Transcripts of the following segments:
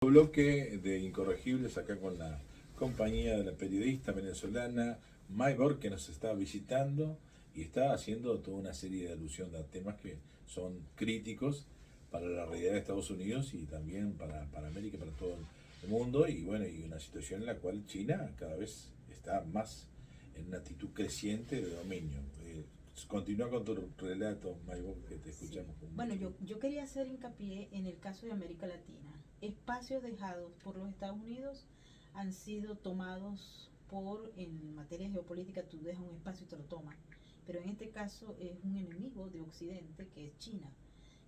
Bloque de Incorregibles acá con la compañía de la periodista venezolana Maybor, que nos está visitando y está haciendo toda una serie de alusión a temas que son críticos para la realidad de Estados Unidos y también para América, para todo el mundo, y bueno, y una situación en la cual China cada vez está más en una actitud creciente de dominio. Continúa con tu relato, Maybor, que te Sí. escuchamos con Bueno, mucho yo quería hacer hincapié en el caso de América Latina. Espacios dejados por los Estados Unidos han sido tomados en materia geopolítica, tú dejas un espacio y te lo toman. Pero en este caso es un enemigo de Occidente, que es China,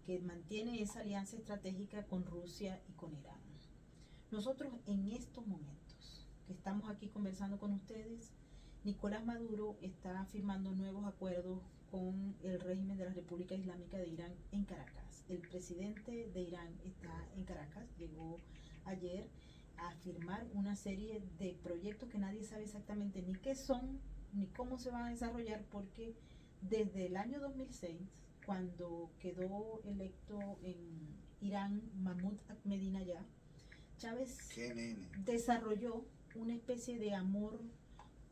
que mantiene esa alianza estratégica con Rusia y con Irán. Nosotros en estos momentos que estamos aquí conversando con ustedes, Nicolás Maduro está firmando nuevos acuerdos con el régimen de la República Islámica de Irán en Caracas. El presidente de Irán está en Caracas, llegó ayer a firmar una serie de proyectos que nadie sabe exactamente ni qué son ni cómo se van a desarrollar, porque desde el año 2006, cuando quedó electo en Irán Mahmoud Ahmadinejad, Chávez desarrolló una especie de amor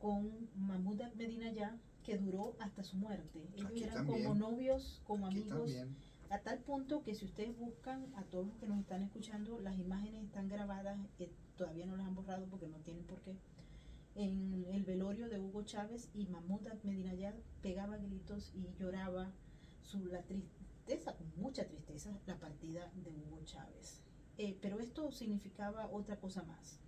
con Mahmoud Ahmadinejad que duró hasta su muerte. Ellos Aquí eran también. como novios, como Aquí amigos, también. a tal punto que si ustedes buscan, a todos los que nos están escuchando, las imágenes están grabadas, todavía no las han borrado porque no tienen por qué, en el velorio de Hugo Chávez, y Mahmoud Ahmadinejad pegaba gritos y lloraba la tristeza, con mucha tristeza, la partida de Hugo Chávez. Pero esto significaba otra cosa más.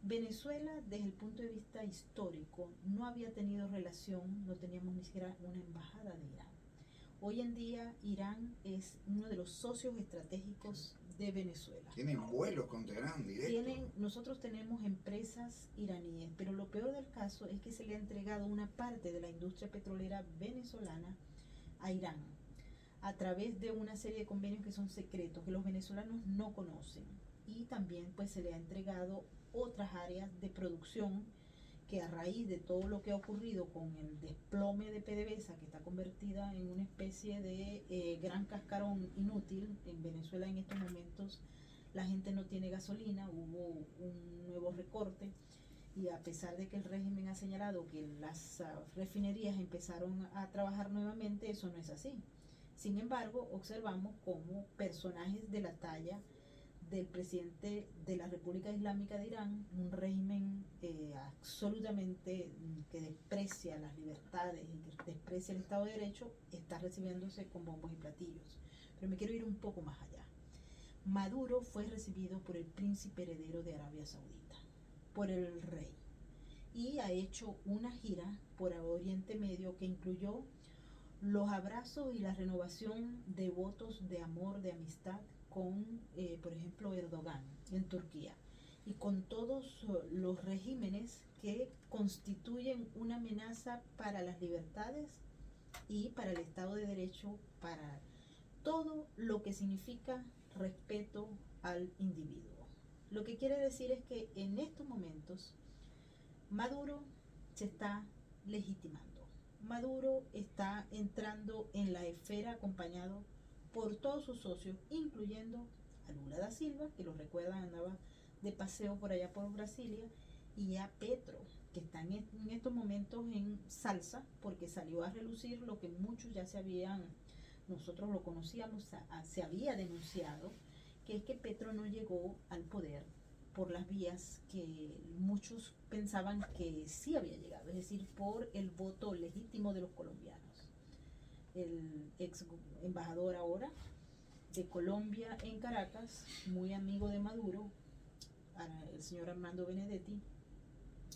Venezuela, desde el punto de vista histórico, no había tenido relación, no teníamos ni siquiera una embajada de Irán. Hoy en día Irán es uno de los socios estratégicos de Venezuela. Tienen vuelos con Teherán directo. Nosotros tenemos empresas iraníes, pero lo peor del caso es que se le ha entregado una parte de la industria petrolera venezolana a Irán a través de una serie de convenios que son secretos, que los venezolanos no conocen. Y también pues se le ha entregado otras áreas de producción que, a raíz de todo lo que ha ocurrido con el desplome de PDVSA, que está convertida en una especie de gran cascarón inútil en Venezuela en estos momentos, la gente no tiene gasolina, hubo un nuevo recorte, y a pesar de que el régimen ha señalado que las refinerías empezaron a trabajar nuevamente, eso no es así. Sin embargo, observamos como personajes de la talla del presidente de la República Islámica de Irán, un régimen absolutamente que desprecia las libertades y que desprecia el Estado de Derecho, está recibiéndose con bombos y platillos. Pero me quiero ir un poco más allá. Maduro fue recibido por el príncipe heredero de Arabia Saudita, por el rey, y ha hecho una gira por Oriente Medio que incluyó los abrazos y la renovación de votos de amor, de amistad con, por ejemplo, Erdogan en Turquía, y con todos los regímenes que constituyen una amenaza para las libertades y para el Estado de Derecho, para todo lo que significa respeto al individuo. Lo que quiere decir es que en estos momentos Maduro se está legitimando. Maduro está entrando en la esfera acompañado por todos sus socios, incluyendo a Lula da Silva, que lo recuerdan, andaba de paseo por allá por Brasilia, y a Petro, que está en estos momentos en salsa, porque salió a relucir lo que muchos ya nosotros lo conocíamos, se había denunciado, que es que Petro no llegó al poder por las vías que muchos pensaban que sí había llegado, es decir, por el voto legítimo de los colombianos. El ex embajador ahora de Colombia en Caracas, muy amigo de Maduro, el señor Armando Benedetti,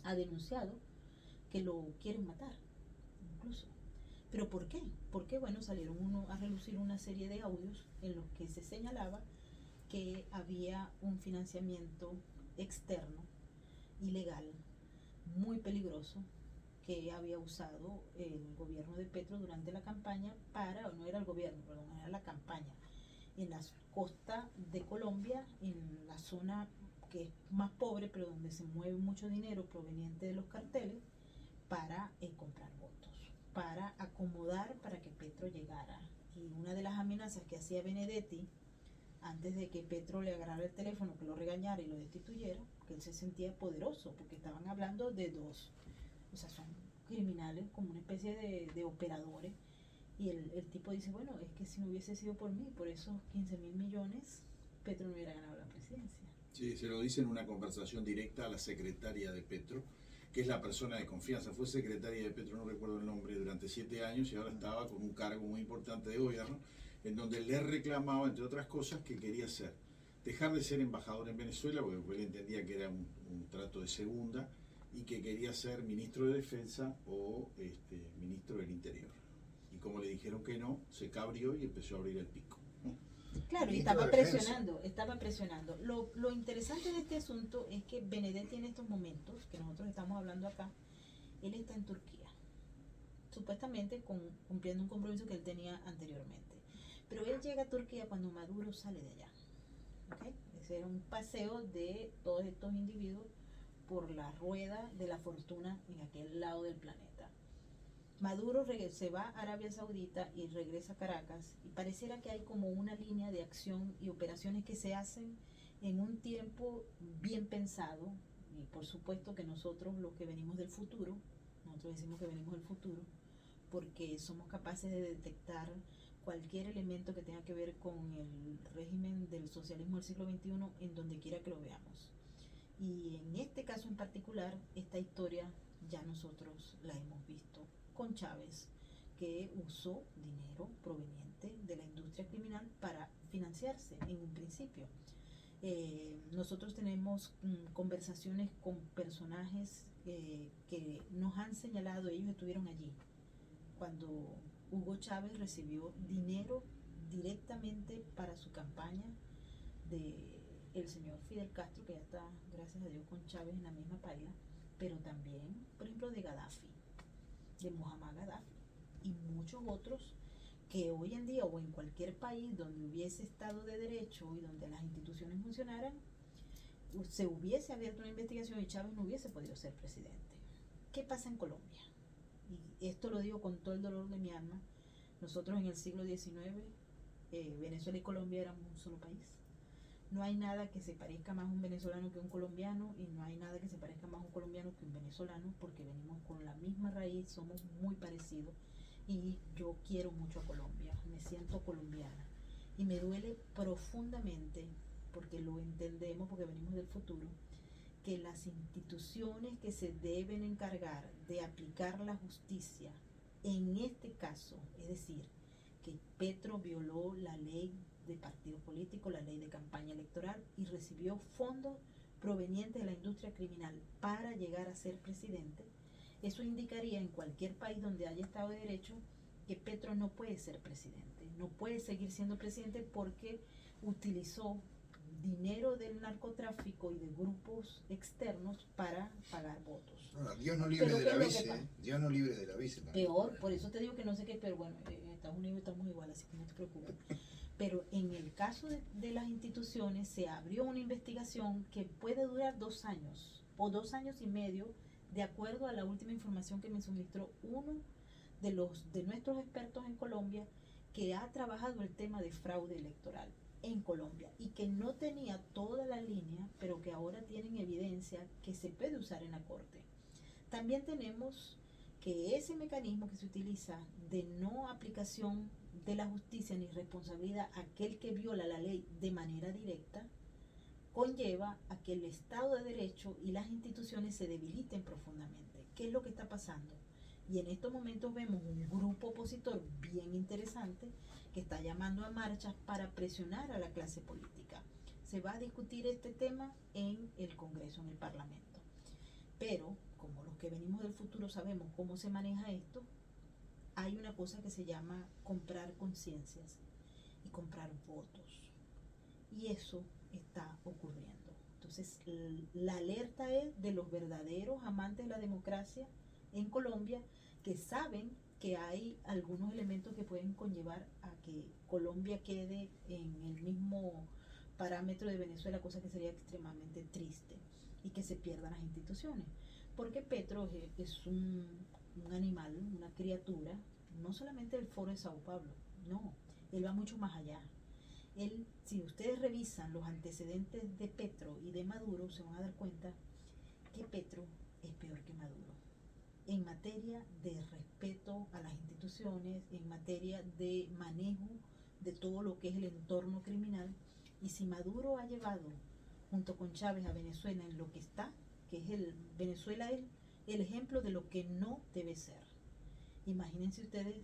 ha denunciado que lo quieren matar, incluso. ¿Pero por qué? Porque, bueno, salieron a relucir una serie de audios en los que se señalaba que había un financiamiento externo, ilegal, muy peligroso, que había usado el gobierno de Petro durante la campaña no era el gobierno, perdón, era la campaña, en la costa de Colombia, en la zona que es más pobre, pero donde se mueve mucho dinero proveniente de los carteles, para comprar votos, para acomodar para que Petro llegara. Y una de las amenazas que hacía Benedetti antes de que Petro le agarrara el teléfono, que lo regañara y lo destituyera, que él se sentía poderoso, porque estaban hablando de dos, o sea, son criminales como una especie de operadores, y el tipo dice, bueno, es que si no hubiese sido por mí, por esos 15.000 millones, Petro no hubiera ganado la presidencia. Sí, se lo dice en una conversación directa a la secretaria de Petro, que es la persona de confianza. Fue secretaria de Petro, no recuerdo el nombre, durante 7 años y ahora estaba con un cargo muy importante de gobierno, en donde le reclamaba, entre otras cosas, que quería dejar de ser embajador en Venezuela, porque él entendía que era un trato de segunda, y que quería ser ministro de Defensa o ministro del Interior. Y como le dijeron que no, se cabrió y empezó a abrir el pico. Claro, y estaba presionando. Lo interesante de este asunto es que Benedetti en estos momentos, que nosotros estamos hablando acá, él está en Turquía, supuestamente cumpliendo un compromiso que él tenía anteriormente. Pero él llega a Turquía cuando Maduro sale de allá. ¿Okay? Ese era un paseo de todos estos individuos por la rueda de la fortuna en aquel lado del planeta. Maduro se va a Arabia Saudita y regresa a Caracas, y pareciera que hay como una línea de acción y operaciones que se hacen en un tiempo bien pensado, y por supuesto que nosotros los que venimos del futuro, nosotros decimos que venimos del futuro, porque somos capaces de detectar cualquier elemento que tenga que ver con el régimen del socialismo del siglo XXI en donde quiera que lo veamos. Y en este caso en particular, esta historia ya nosotros la hemos visto con Chávez, que usó dinero proveniente de la industria criminal para financiarse en un principio. Nosotros tenemos conversaciones con personajes que nos han señalado, ellos estuvieron allí cuando Hugo Chávez recibió dinero directamente para su campaña de el señor Fidel Castro, que ya está, gracias a Dios, con Chávez en la misma paila, pero también, por ejemplo, de Gaddafi, de Muammar Gaddafi, y muchos otros que hoy en día o en cualquier país donde hubiese Estado de Derecho y donde las instituciones funcionaran, se hubiese abierto una investigación y Chávez no hubiese podido ser presidente. ¿Qué pasa en Colombia? Y esto lo digo con todo el dolor de mi alma. Nosotros en el siglo XIX, Venezuela y Colombia éramos un solo país. No hay nada que se parezca más a un venezolano que a un colombiano, y no hay nada que se parezca más a un colombiano que a un venezolano, porque venimos con la misma raíz, somos muy parecidos, y yo quiero mucho a Colombia, me siento colombiana, y me duele profundamente, porque lo entendemos, porque venimos del futuro, que las instituciones que se deben encargar de aplicar la justicia en este caso, es decir, que Petro violó la ley de partido político, la ley de campaña electoral, y recibió fondos provenientes de la industria criminal para llegar a ser presidente, eso indicaría en cualquier país donde haya Estado de Derecho que Petro no puede ser presidente, no puede seguir siendo presidente porque utilizó dinero del narcotráfico y de grupos externos para pagar votos. Dios no libre de la vice, Dios no libre de la vice. Peor, por eso te digo que no sé qué, pero bueno, en Estados Unidos estamos igual, así que no te preocupes. Pero en el caso de las instituciones se abrió una investigación que puede durar 2 años o 2 años y medio, de acuerdo a la última información que me suministró uno de nuestros expertos en Colombia, que ha trabajado el tema de fraude electoral en Colombia y que no tenía toda la línea, pero que ahora tienen evidencia que se puede usar en la corte. También tenemos que ese mecanismo que se utiliza de no aplicación de la justicia ni responsabilidad a aquel que viola la ley de manera directa, conlleva a que el Estado de Derecho y las instituciones se debiliten profundamente. ¿Qué es lo que está pasando? Y en estos momentos vemos un grupo opositor bien interesante que está llamando a marchas para presionar a la clase política. Se va a discutir este tema en el Congreso, en el Parlamento. Pero, como los que venimos del futuro sabemos cómo se maneja esto, hay una cosa que se llama comprar conciencias y comprar votos. Y eso está ocurriendo. Entonces, la alerta es de los verdaderos amantes de la democracia en Colombia, que saben que hay algunos elementos que pueden conllevar a que Colombia quede en el mismo parámetro de Venezuela, cosa que sería extremadamente triste, y que se pierdan las instituciones. Porque Petro es un animal, una criatura, no solamente del Foro de Sao Paulo, no, él va mucho más allá. Si ustedes revisan los antecedentes de Petro y de Maduro, se van a dar cuenta que Petro es peor que Maduro en materia de respeto a las instituciones, en materia de manejo de todo lo que es el entorno criminal. Y si Maduro ha llevado junto con Chávez a Venezuela en lo que está, que es Venezuela es el ejemplo de lo que no debe ser. Imagínense ustedes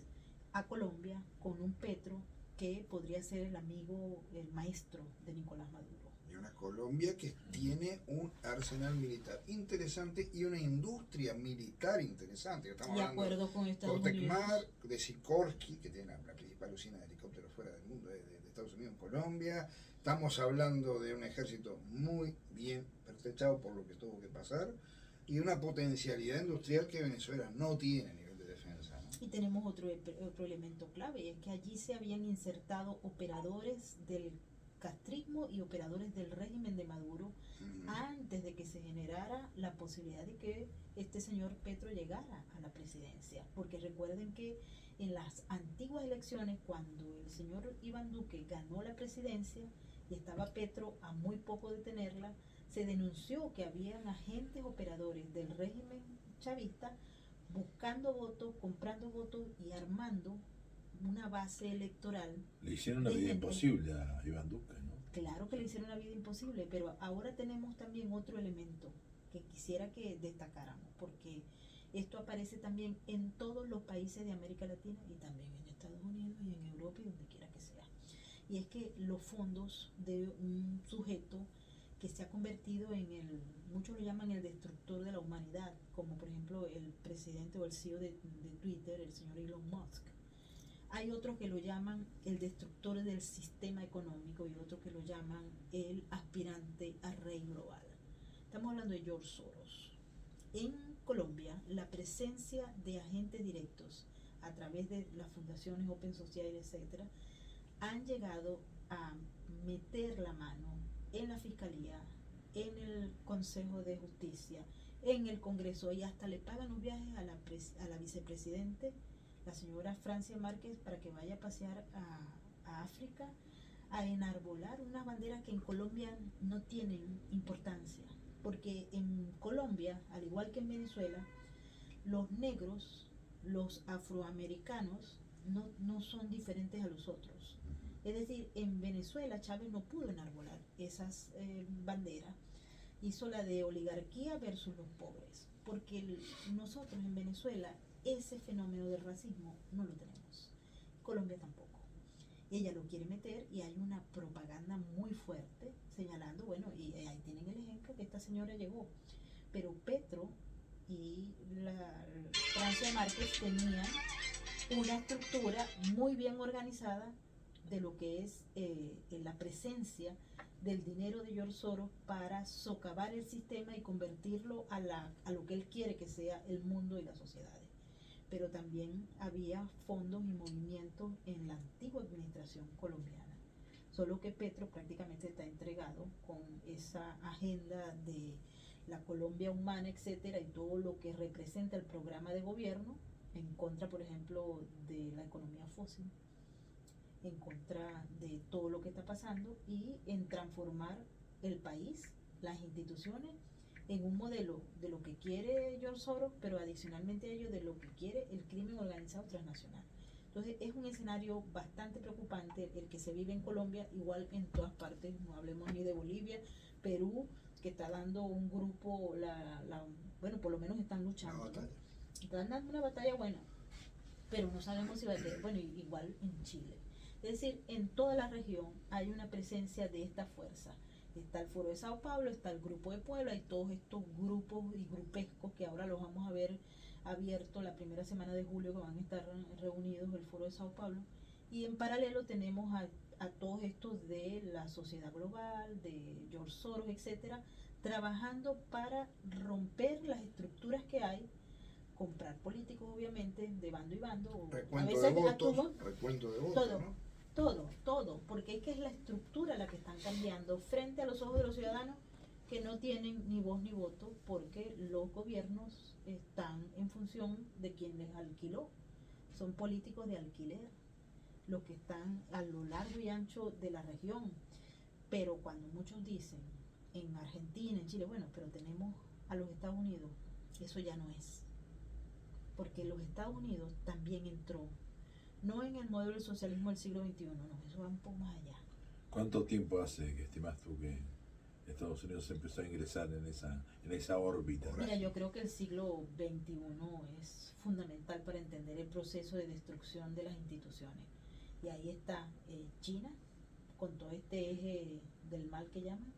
a Colombia con un Petro que podría ser el amigo, el maestro de Nicolás Maduro. Y una Colombia que tiene un arsenal militar interesante y una industria militar interesante. Estamos De hablando acuerdo con Estados Cotecmar, Unidos. de Sikorsky, que tiene la principal usina de helicópteros fuera del mundo, de Estados Unidos en Colombia. Estamos hablando de un ejército muy bien pertrechado por lo que tuvo que pasar y una potencialidad industrial que Venezuela no tiene a nivel de defensa, ¿no? Y tenemos otro elemento clave, y es que allí se habían insertado operadores del castrismo y operadores del régimen de Maduro antes de que se generara la posibilidad de que este señor Petro llegara a la presidencia. Porque recuerden que en las antiguas elecciones, cuando el señor Iván Duque ganó la presidencia y estaba Petro a muy poco de tenerla, se denunció que habían agentes operadores del régimen chavista buscando votos, comprando votos y armando una base electoral. Le hicieron una de vida gente. imposible a Iván Duque, ¿no? Claro que le hicieron la vida imposible, pero ahora tenemos también otro elemento que quisiera que destacáramos, porque esto aparece también en todos los países de América Latina y también en Estados Unidos y en Europa y donde quiera que sea. Y es que los fondos de un sujeto que se ha convertido en muchos lo llaman el destructor de la humanidad, como por ejemplo el presidente o el CEO de Twitter, el señor Elon Musk. Hay otros que lo llaman el destructor del sistema económico y otros que lo llaman el aspirante a rey global. Estamos hablando de George Soros. En Colombia, la presencia de agentes directos a través de las fundaciones Open Society, etcétera, han llegado a meter la mano en la Fiscalía, en el Consejo de Justicia, en el Congreso, y hasta le pagan los viajes a la vicepresidente, la señora Francia Márquez, para que vaya a pasear a África, a enarbolar unas banderas que en Colombia no tienen importancia, porque en Colombia, al igual que en Venezuela, los negros, los afroamericanos, no son diferentes a los otros. Es decir, en Venezuela Chávez no pudo enarbolar esas banderas, hizo la de oligarquía versus los pobres, porque nosotros en Venezuela ese fenómeno del racismo no lo tenemos, Colombia tampoco. Ella lo quiere meter y hay una propaganda muy fuerte señalando, bueno, y ahí tienen el ejemplo que esta señora llegó, pero Petro y la Francia Márquez tenían una estructura muy bien organizada de lo que es la presencia del dinero de George Soros para socavar el sistema y convertirlo a lo que él quiere que sea el mundo y las sociedades. Pero también había fondos y movimientos en la antigua administración colombiana, solo que Petro prácticamente está entregado con esa agenda de la Colombia humana, etcétera, y todo lo que representa el programa de gobierno en contra, por ejemplo, de la economía fósil, en contra de todo lo que está pasando y en transformar el país, las instituciones, en un modelo de lo que quiere George Soros, pero adicionalmente a ello de lo que quiere el crimen organizado transnacional. Entonces es un escenario bastante preocupante el que se vive en Colombia, igual en todas partes, no hablemos ni de Bolivia, Perú, que está dando un grupo, bueno, por lo menos están luchando, ¿no? Están dando una batalla buena, pero no sabemos si va a ser, bueno, igual en Chile. Es decir, en toda la región hay una presencia de esta fuerza. Está el Foro de Sao Paulo, está el Grupo de Puebla y todos estos grupos y grupescos que ahora los vamos a ver abierto la primera semana de julio, que van a estar reunidos el Foro de Sao Paulo. Y en paralelo tenemos a todos estos de la sociedad global, de George Soros, etcétera, trabajando para romper las estructuras que hay, comprar políticos obviamente de bando y bando, recuento de votos, todo, ¿no? todo, porque es que es la estructura la que están cambiando frente a los ojos de los ciudadanos que no tienen ni voz ni voto, porque los gobiernos están en función de quien les alquiló, son políticos de alquiler. los que están a lo largo y ancho de la región. Pero cuando muchos dicen en Argentina, en Chile, bueno, pero tenemos a los Estados Unidos, eso ya no es. Porque los Estados Unidos también entró, no en el modelo del socialismo del siglo XXI, no, eso va un poco más allá. ¿Cuánto tiempo hace que estimas tú que Estados Unidos empezó a ingresar en esa órbita? Mira, yo creo que el siglo XXI es fundamental para entender el proceso de destrucción de las instituciones. Y ahí está China, con todo este eje del mal que llaman,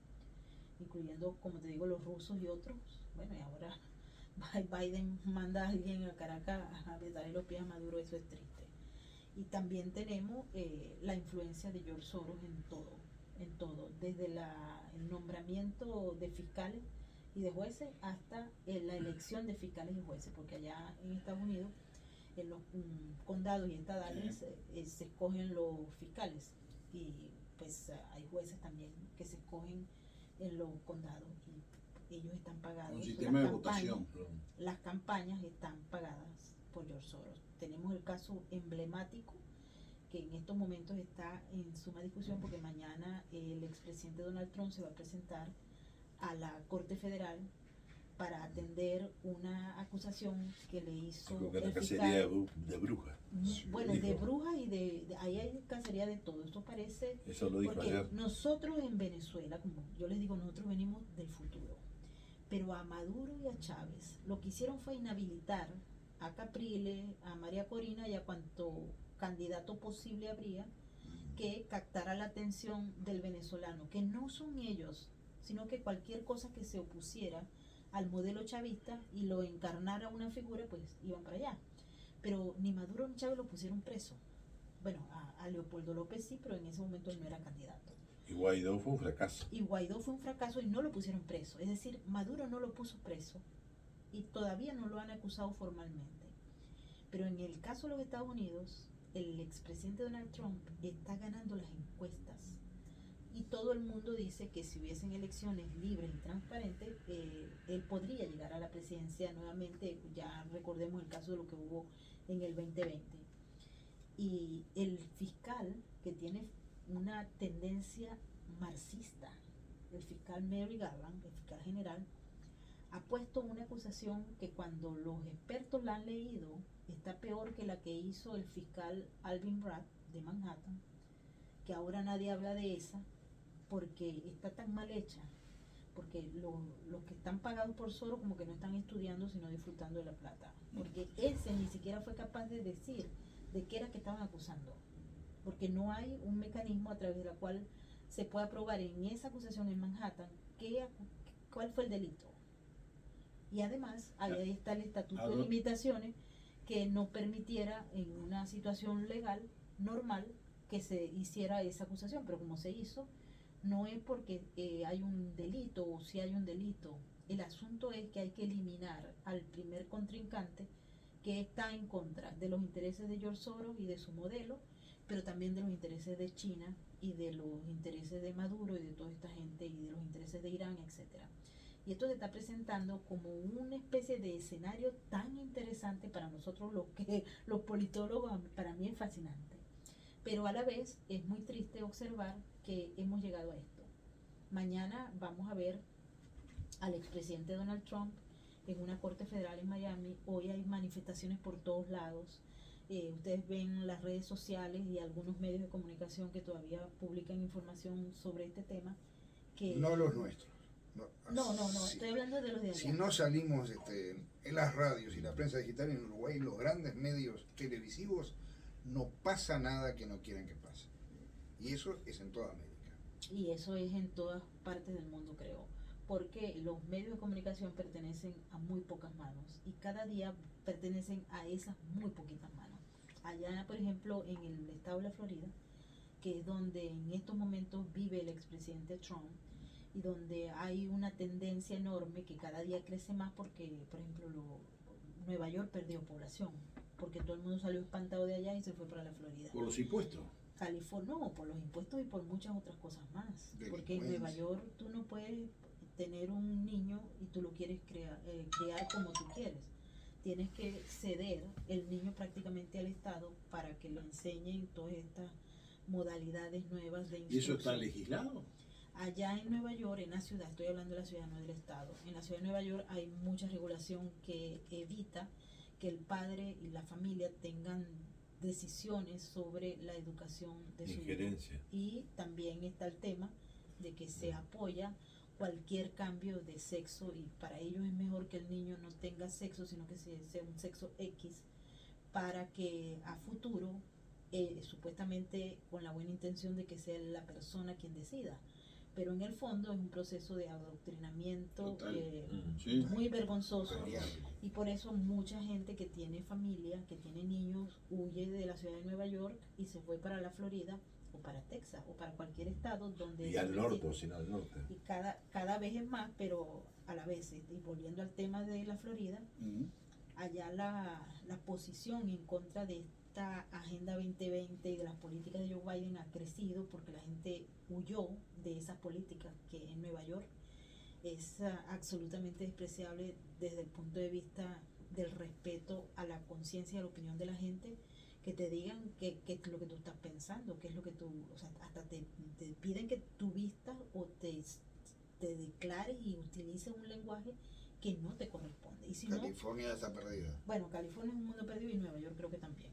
incluyendo, como te digo, los rusos y otros. Bueno, y ahora Biden manda a alguien a Caracas a darle los pies a Maduro, eso es triste. Y también tenemos la influencia de George Soros en todo, desde el nombramiento de fiscales y de jueces hasta la elección de fiscales y jueces, porque allá en Estados Unidos, en los condados y estadales, se escogen los fiscales, y pues hay jueces también que se escogen en los condados, y ellos están pagados. Un sistema de votación. Las campañas están pagadas por George Soros. Tenemos el caso emblemático que en estos momentos está en suma discusión, porque mañana el expresidente Donald Trump se va a presentar a la Corte Federal para atender una acusación que le hizo Una el cacería fiscal. de brujas. Bueno, Dijo. de brujas y ahí hay cacería de todo. Esto parece, Eso lo dijo porque ayer. nosotros en Venezuela, como yo les digo, nosotros venimos del futuro. Pero a Maduro y a Chávez lo que hicieron fue inhabilitar a Capriles, a María Corina y a cuanto candidato posible habría que captara la atención del venezolano, que no son ellos, sino que cualquier cosa que se opusiera al modelo chavista y lo encarnara una figura, pues iban para allá. Pero ni Maduro ni Chávez lo pusieron preso. Bueno, a Leopoldo López sí, pero en ese momento él no era candidato. Y Guaidó fue un fracaso. Y Guaidó fue un fracaso y no lo pusieron preso. Es decir, Maduro no lo puso preso y todavía no lo han acusado formalmente. Pero en el caso de los Estados Unidos, el expresidente Donald Trump está ganando las encuestas. Y todo el mundo dice que si hubiesen elecciones libres y transparentes, él podría llegar a la presidencia nuevamente. Ya recordemos el caso de lo que hubo en el 2020. Y el fiscal, que tiene una tendencia marxista, el fiscal Merrick Garland, el fiscal general, ha puesto una acusación que cuando los expertos la han leído está peor que la que hizo el fiscal Alvin Bragg de Manhattan, que ahora nadie habla de esa porque está tan mal hecha, porque los que están pagados por Soros como que no están estudiando sino disfrutando de la plata, porque ese ni siquiera fue capaz de decir de qué era que estaban acusando, porque no hay un mecanismo a través de la cual se pueda probar en esa acusación en Manhattan cuál fue el delito. Y además ahí está el estatuto de limitaciones que no permitiera en una situación legal normal que se hiciera esa acusación, pero como se hizo, no es porque hay un delito o si hay un delito. El asunto es que hay que eliminar al primer contrincante que está en contra de los intereses de George Soros y de su modelo, pero también de los intereses de China y de los intereses de Maduro y de toda esta gente y de los intereses de Irán, etcétera. Y esto se está presentando como una especie de escenario tan interesante para nosotros los politólogos, para mí es fascinante. Pero a la vez es muy triste observar que hemos llegado a esto. Mañana vamos a ver al expresidente Donald Trump en una corte federal en Miami. Hoy hay manifestaciones por todos lados. Ustedes ven las redes sociales y algunos medios de comunicación que todavía publican información sobre este tema. Que no los nuestros. No, sí. Estoy hablando de los de allá. Si no salimos en las radios y la prensa digital en Uruguay, los grandes medios televisivos, no pasa nada que no quieran que pase. Y eso es en toda América. Y eso es en todas partes del mundo, creo. Porque los medios de comunicación pertenecen a muy pocas manos y cada día pertenecen a esas muy poquitas manos. Allá, por ejemplo, en el estado de la Florida, que es donde en estos momentos vive el expresidente Trump, y donde hay una tendencia enorme que cada día crece más porque, por ejemplo, Nueva York perdió población, porque todo el mundo salió espantado de allá y se fue para la Florida. Por los impuestos. California, no, por los impuestos y por muchas otras cosas más. Porque en Nueva York tú no puedes tener un niño y tú lo quieres criar como tú quieres. tienes que ceder el niño prácticamente al Estado para que le enseñen todas estas modalidades nuevas de ¿Y eso está instrucción. legislado? Allá en Nueva York, en la ciudad, estoy hablando de la ciudad, no del estado, en la ciudad de Nueva York hay mucha regulación que evita que el padre y la familia tengan decisiones sobre la educación de su hijo. Injerencia. Y también está el tema de que se apoya cualquier cambio de sexo, y para ellos es mejor que el niño no tenga sexo, sino que sea un sexo X, para que a futuro, supuestamente con la buena intención de que sea la persona quien decida, pero en el fondo es un proceso de adoctrinamiento Total. Sí. muy vergonzoso, Variable. y por eso mucha gente que tiene familia, que tiene niños, huye de la ciudad de Nueva York y se fue para la Florida o para Texas o para cualquier estado donde Y al se norte, permite. o si no al norte. Y cada vez es más, pero a la vez, y volviendo al tema de la Florida, Ujú. allá la posición en contra de esta Agenda 2020 y de las políticas de Joe Biden ha crecido porque la gente huyó de esas políticas, que en Nueva York es absolutamente despreciable desde el punto de vista del respeto a la conciencia y a la opinión de la gente, que te digan qué es lo que tú estás pensando, qué es lo que tú, o sea, hasta te piden que tú vistas o te declares y utilices un lenguaje que no te corresponde. Y si no, California está perdida. bueno, California es un mundo perdido y Nueva York creo que también,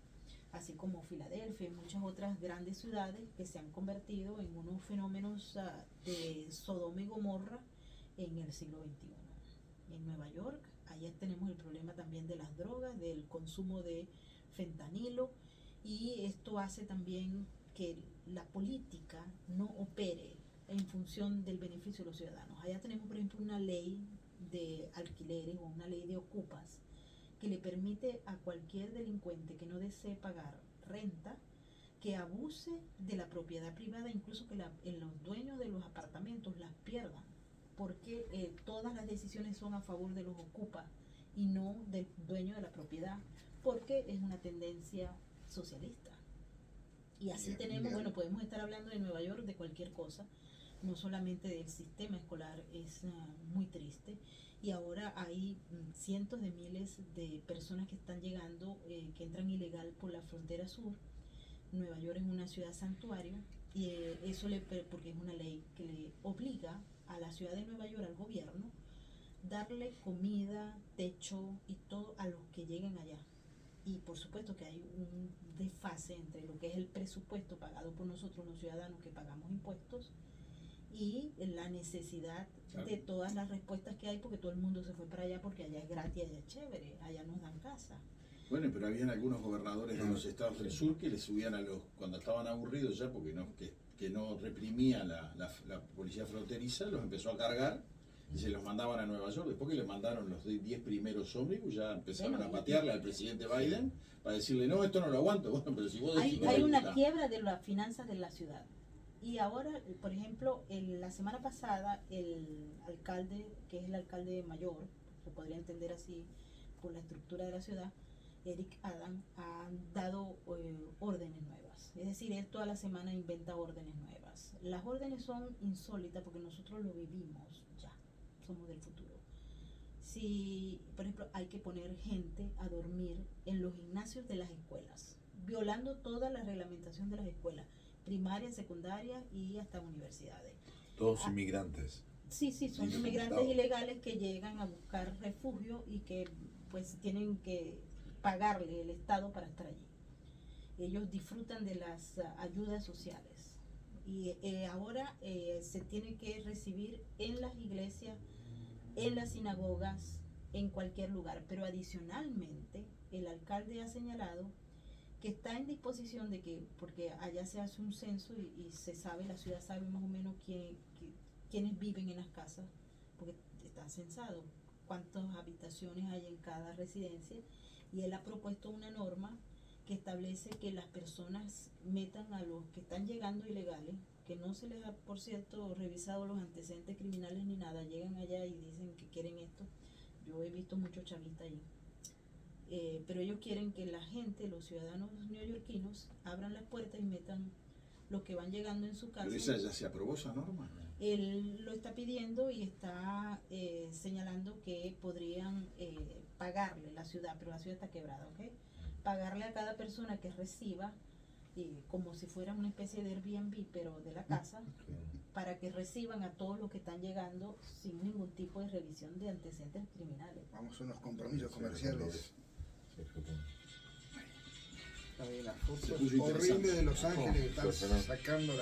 así como Filadelfia y muchas otras grandes ciudades que se han convertido en unos fenómenos de Sodoma y Gomorra en el siglo XXI. En Nueva York, allá tenemos el problema también de las drogas, del consumo de fentanilo, y esto hace también que la política no opere en función del beneficio de los ciudadanos. Allá tenemos, por ejemplo, una ley de alquileres o una ley de ocupas que le permite a cualquier delincuente que no desee pagar renta que abuse de la propiedad privada, incluso que los dueños de los apartamentos las pierdan, porque todas las decisiones son a favor de los ocupas y no del dueño de la propiedad, porque es una tendencia socialista. Y así Bien, tenemos, bien. bueno, podemos estar hablando de Nueva York, de cualquier cosa, no solamente del sistema escolar, es muy triste. Y ahora hay cientos de miles de personas que están llegando, que entran ilegal por la frontera sur. Nueva York es una ciudad santuario, y eso porque es una ley que le obliga a la ciudad de Nueva York, al gobierno, darle comida, techo y todo a los que lleguen allá. Y por supuesto que hay un desfase entre lo que es el presupuesto pagado por nosotros los ciudadanos que pagamos impuestos y la necesidad Claro. de todas las respuestas que hay, porque todo el mundo se fue para allá porque allá es gratis, allá es chévere, allá nos dan casa. Bueno, pero habían algunos gobernadores de los estados del sur que le subían cuando estaban aburridos ya, porque que no reprimía la policía fronteriza, los empezó a cargar y se los mandaban a Nueva York. Después que le mandaron los 10 primeros ómnibus, ya empezaron Bueno, a patearle al presidente Biden para decirle, no, esto no lo aguanto. Bueno, pero si vos decís que Hay una está- quiebra de las finanzas de la ciudad. Y ahora, por ejemplo, la semana pasada, el alcalde, que es el alcalde mayor, se podría entender así por la estructura de la ciudad, Eric Adams, ha dado órdenes nuevas. Es decir, él toda la semana inventa órdenes nuevas. Las órdenes son insólitas porque nosotros lo vivimos ya, somos del futuro. Si, por ejemplo, hay que poner gente a dormir en los gimnasios de las escuelas, violando toda la reglamentación de las escuelas, primaria, secundaria y hasta universidades. Todos inmigrantes. Sí, son Sí, inmigrantes documentado. ilegales que llegan a buscar refugio y que pues tienen que pagarle el Estado para estar allí. Ellos disfrutan de las ayudas sociales y ahora se tiene que recibir en las iglesias, en las sinagogas, en cualquier lugar. Pero adicionalmente, el alcalde ha señalado que está en disposición de que, porque allá se hace un censo y se sabe, la ciudad sabe más o menos quiénes viven en las casas, porque está censado cuántas habitaciones hay en cada residencia, y él ha propuesto una norma que establece que las personas metan a los que están llegando ilegales, que no se les ha, por cierto, revisado los antecedentes criminales ni nada, llegan allá y dicen que quieren esto. Yo he visto muchos chavistas ahí. Pero ellos quieren que la gente, los ciudadanos neoyorquinos, abran las puertas y metan los que van llegando en su casa. Pero esa ya se aprobó esa norma. Él lo está pidiendo y está señalando que podrían pagar pagarle la ciudad, pero la ciudad está quebrada, ¿ok? Pagarle a cada persona que reciba, como si fuera una especie de Airbnb, pero de la casa, para que reciban a todos los que están llegando sin ningún tipo de revisión de antecedentes criminales. Vamos a unos compromisos comerciales. Hay una foto Se puso interesante. horrible de Los Ángeles que están Impresionante. sacando la